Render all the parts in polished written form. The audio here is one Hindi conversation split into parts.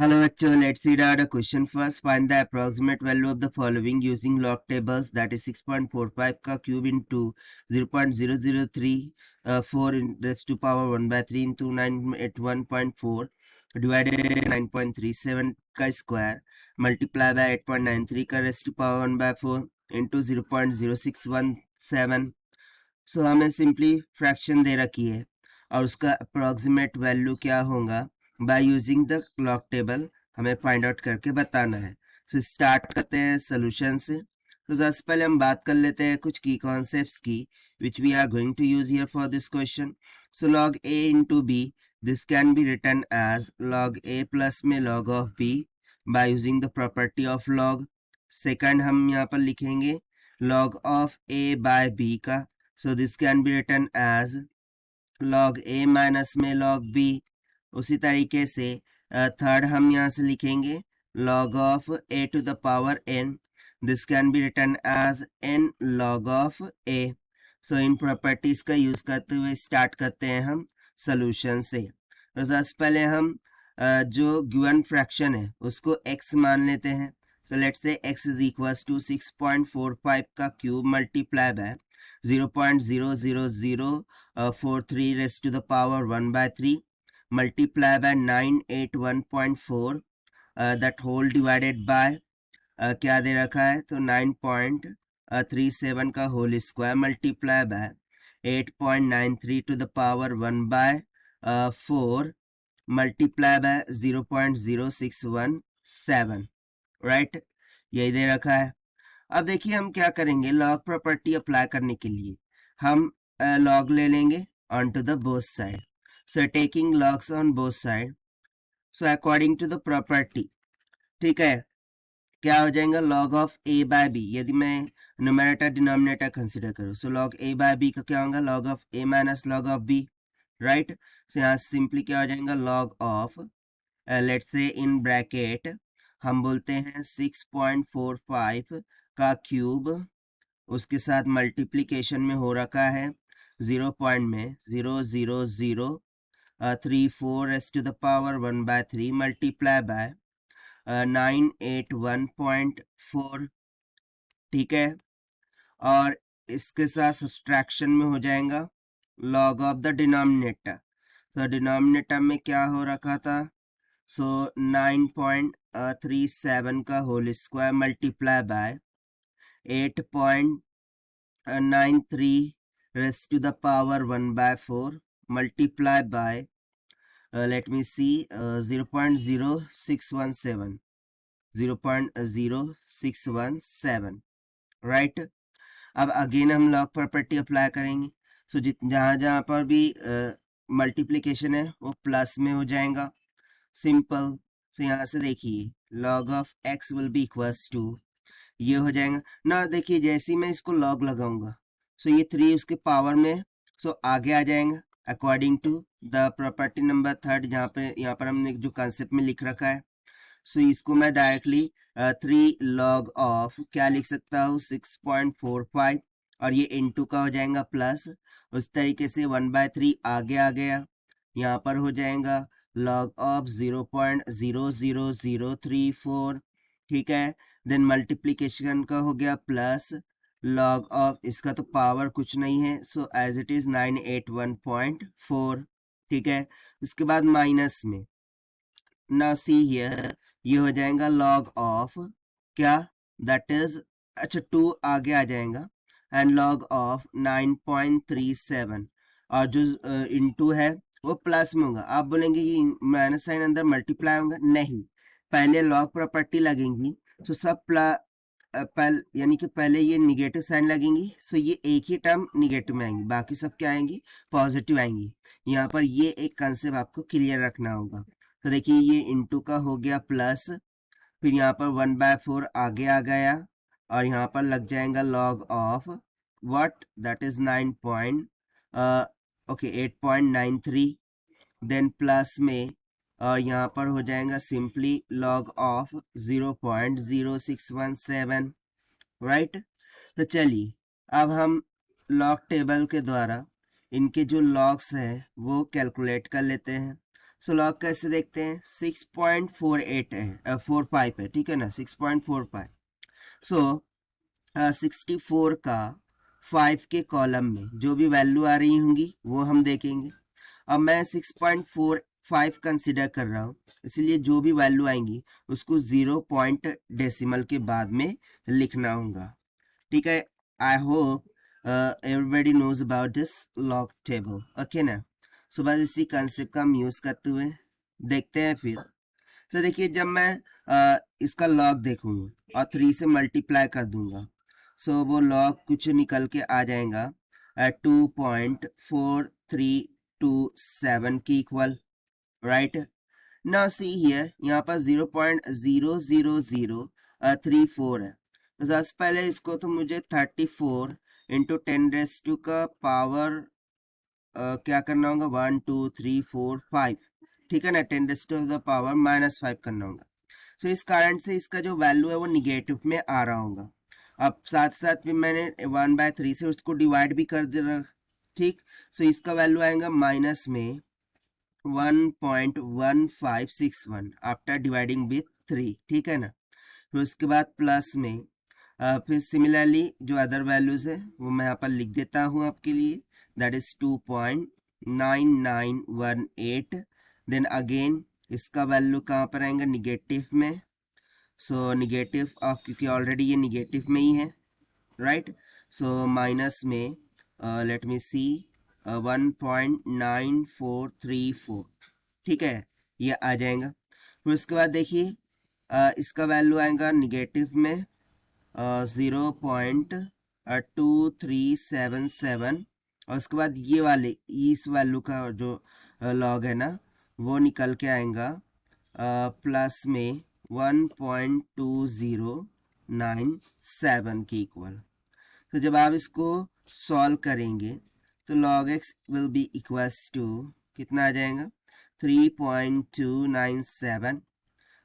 Hello bachcho, let's read out a question first. Find the approximate value of the following using log tables, that is 6.45 का cube into 0.003 4 raised to power 1 by 3 into 981.4 divided 9.37 का square multiply by 8.93 का raised to power 1 by 4 into 0.0617. So हमें सिंपली फ्रैक्शन दे रखी है और उसका अप्रोक्सीमेट वैल्यू क्या होगा bye using the log table हमें फाइंड आउट करके बताना है। सो स्टार्ट करते हैं सोल्यूशन से। तो सबसे पहले हम बात कर लेते हैं कुछ की कॉन्सेप्ट्स की which we are going to use here for this question. So log A into B, this can be written as log A plus में log of B by using the property of log. Second हम यहाँ पर लिखेंगे log of A by B का, so this can be written as log a minus में log b। उसी तरीके से थर्ड हम यहाँ से लिखेंगे log of a to the power n, this can be written as n log of a। so in properties का यूज करते हुए स्टार्ट करते हैं हम सोल्यूशन से। तो सबसे पहले हम जो गिवन फ्रैक्शन है उसको x मान लेते हैं। so let's say x is equals to 6.45 का cube multiply by 0.00043 raised to the power 1 by 3 multiply by 981.4 that whole divided by क्या दे रखा है तो 9.37 का whole square multiply by 8.93 to the power 1 by 4 multiply by 0.0617, right, यही दे रखा है। अब देखिए हम क्या करेंगे, लॉग प्रॉपर्टी अप्लाई करने के लिए हम लॉग ले लेंगे on to the both side. So taking logs on both side, so according to the property, ठीक है, क्या हो जाएगा log of A by B. यदि मैं न्यूमरेटर डिनोमिनेटर कंसिडर करूँ so log A by B का क्या होगा log of A minus log of B, right. So यहाँ सिंपली क्या हो जाएगा log of let's say in bracket हम बोलते हैं 6.45 का क्यूब, उसके साथ मल्टीप्लिकेशन में हो रखा है 0.00034 raised to the power 1 by 3 multiply by 981.4, ठीक है। और इसके साथ सब्सट्रैक्शन में हो जाएगा लॉग ऑफ द डिनोमिनेटर। तो डिनोमिनेटर में क्या हो रखा था सो 9.37 का whole square multiply by 8.93 raised to the power 1 by 4 multiply by let me see 0.0617, right. अब अगेन हम लॉग प्रॉपर्टी अप्लाई करेंगे। सो जहाँ जहाँ पर भी मल्टीप्लिकेशन है वो प्लस में हो जाएगा, सिंपल। सो यहाँ से देखिए log of x will be equals to, ये हो जाएगा ना। देखिए जैसे ही मैं इसको लॉग लगाऊंगा सो ये 3 उसके पावर में सो आगे आ जाएगा according to the property number third, यहाँ पर हमने जो कंसेप्ट में लिख रखा है। सो इसको मैं डायरेक्टली 3 लॉग ऑफ क्या लिख सकता हूँ 6.45 और ये इनटू का हो जाएगा प्लस, उस तरीके से 1 by 3 आगे आ गया, यहाँ पर हो जाएगा लॉग ऑफ 0.00034, ठीक है। देन मल्टीप्लिकेशन का हो गया प्लस लॉग ऑफ, इसका तो पावर कुछ नहीं है सो एज इट इज 981.4, ठीक है। उसके बाद माइनस में नाउ सी हियर ये हो जाएगा लॉग ऑफ क्या दैट इज, अच्छा 2 आगे आ जाएगा एंड लॉग ऑफ 9.37 और जो इनटू है वो प्लस में होगा। आप बोलेंगे ये माइनस साइन अंदर मल्टीप्लाई होगा, नहीं, पहले लॉग प्रॉपर्टी लगेंगी तो सब यानी कि पहले ये निगेटिव साइन लगेंगी सो ये एक ही टर्म निगेटिव में आएंगी, बाकी सब क्या आएंगी पॉजिटिव आएंगी। यहाँ पर ये एक कंसेप्ट आपको क्लियर रखना होगा। तो देखिए ये इनटू का हो गया प्लस, फिर यहाँ पर 1 by 4 आगे आ गया और यहाँ पर लग जाएगा log of what that is 8.93 then plus में और यहाँ पर हो जाएगा सिंपली लॉग ऑफ 0.0617, राइट। तो चलिए अब हम लॉग टेबल के द्वारा इनके जो लॉग्स हैं वो कैलकुलेट कर लेते हैं। सो लॉग कैसे देखते हैं, 6.48 है 45 है, ठीक है ना, 6.45। सो 64 का 5 के कॉलम में जो भी वैल्यू आ रही होंगी वो हम देखेंगे। अब मैं 6.45 कंसिडर कर रहा हूँ, इसलिए जो भी वैल्यू आएंगी उसको 0 पॉइंट डेसिमल के बाद में लिखना होगा, ठीक है। I hope everybody knows about this log table, okay ना। सो बस इसी कंसेप्ट का हम यूज करते हुए देखते हैं फिर। तो देखिए जब मैं इसका लॉग देखूंगा और 3 से मल्टीप्लाई कर दूंगा, सो वो लॉग कुछ निकल के आ जाएगा 2.4327 के equal, right. Now see here, यहाँ पर 0.00034 है, तो सबसे पहले इसको तो मुझे 34 इंटू 10 का पावर क्या करना होगा, 1 2 3 4 5, ठीक है ना, 10 -5 करना होगा। सो इस कारण से इसका जो वैल्यू है वो निगेटिव में आ रहा होगा। अब साथ साथ भी मैंने 1/3 से उसको डिवाइड भी कर दे रहा, ठीक। सो इसका वैल्यू आएगा माइनस में 1.1561 आफ्टर डिवाइडिंग विथ 3, ठीक है ना। फिर उसके बाद प्लस में फिर सिमिलरली जो अदर वैल्यूज है वो मैं यहाँ पर लिख देता हूँ आपके लिए, दैट इज 2.9918। देन अगेन इसका वैल्यू कहाँ पर आएगा, निगेटिव में। सो निगेटिव ऑफ, क्योंकि ऑलरेडी ये निगेटिव में ही है, राइट। सो माइनस में लेट मी सी 1.9434, ठीक है, ये आ जाएगा। फिर उसके बाद देखिए इसका वैल्यू आएगा निगेटिव में 0.2377, और उसके बाद ये वाले इस वैल्यू का जो लॉग है ना वो निकल के आएगा प्लस में 1.2097 के इक्वल। तो जब आप इसको सॉल्व करेंगे तो log x will be equals to कितना आ जाएगा, 3.297,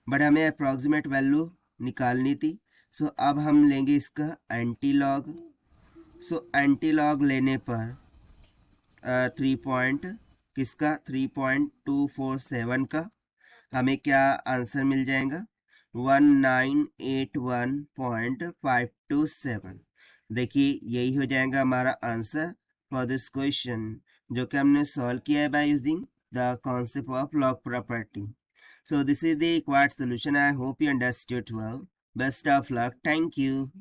बट हमें अप्रॉक्सीमेट वैल्यू निकालनी थी। सो अब हम लेंगे इसका anti log. So anti log लेने पर 3 पॉइंट किसका, 3.247 का हमें क्या आंसर मिल जाएगा, 1981.527। देखिए यही हो जाएगा हमारा आंसर फॉर दिस क्वेश्चन, जो कि हमने सॉल्व किया है bye using the concept of log property. So this is the required solution. I hope you understood well. Best of luck. Thank you.